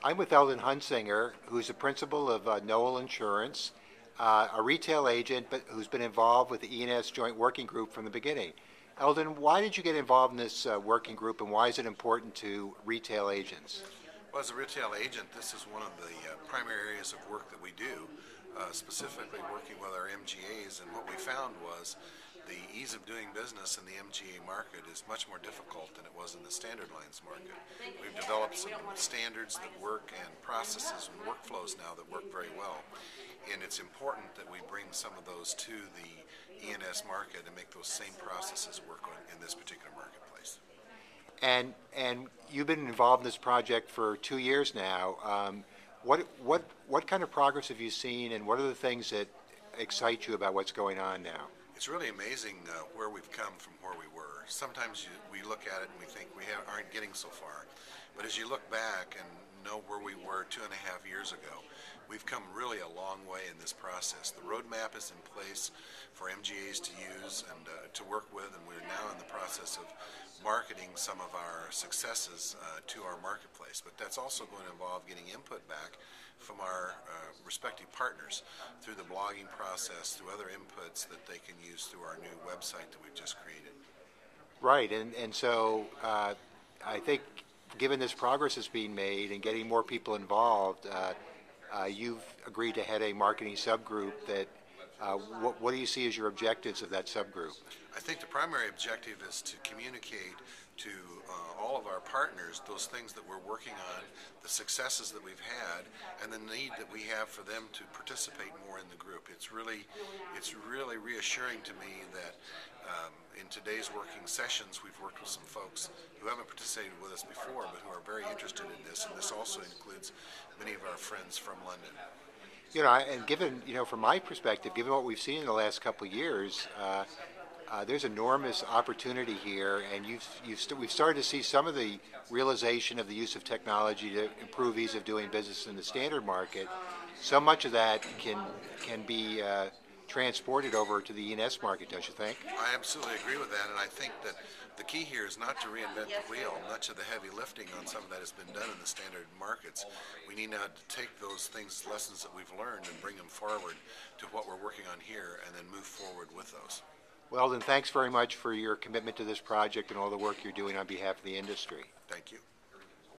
I'm with Eldon Hunsinger, who's the principal of Noel Insurance, a retail agent, but who's been involved with the E&S Joint Working Group from the beginning. Eldon, why did you get involved in this working group, and why is it important to retail agents? Well, as a retail agent, this is one of the primary areas of work that we do, specifically working with our MGAs, and what we found was the ease of doing business in the MGA market is much more difficult than it was in the standard lines market. We've developed some standards that work and processes and workflows now that work very well, and it's important that we bring some of those to the E&S market and make those same processes work in this particular marketplace. And you've been involved in this project for 2 years now. What kind of progress have you seen, and what are the things that excite you about what's going on now? It's really amazing where we've come from where we were. Sometimes we look at it and we think we aren't getting so far. But as you look back and know where we were 2.5 years ago, we've come really a long way in this process. The roadmap is in place for MGAs to use and to work with, and we're now in the process of marketing some of our successes to our marketplace. But that's also going to involve getting input back from our respective partners through the blogging process, through other inputs that they can use through our new website that we've just created. Right, and so I think given this progress that's being made and getting more people involved, you've agreed to head a marketing subgroup that what do you see as your objectives of that subgroup? I think the primary objective is to communicate to all of our partners those things that we're working on, the successes that we've had, and the need that we have for them to participate more in the group. It's really reassuring to me that in today's working sessions we've worked with some folks who haven't participated with us before but who are very interested in this, and this also includes many of our friends from London. And given, from my perspective, given what we've seen in the last couple of years, there's enormous opportunity here, and we've started to see some of the realization of the use of technology to improve ease of doing business in the standard market. So much of that can be transported over to the E&S market, don't you think? I absolutely agree with that, and I think that the key here is not to reinvent the wheel. Much of the heavy lifting on some of that has been done in the standard markets. We need now to take those lessons that we've learned, and bring them forward to what we're working on here, and then move forward with those. Well, then thanks very much for your commitment to this project and all the work you're doing on behalf of the industry. Thank you.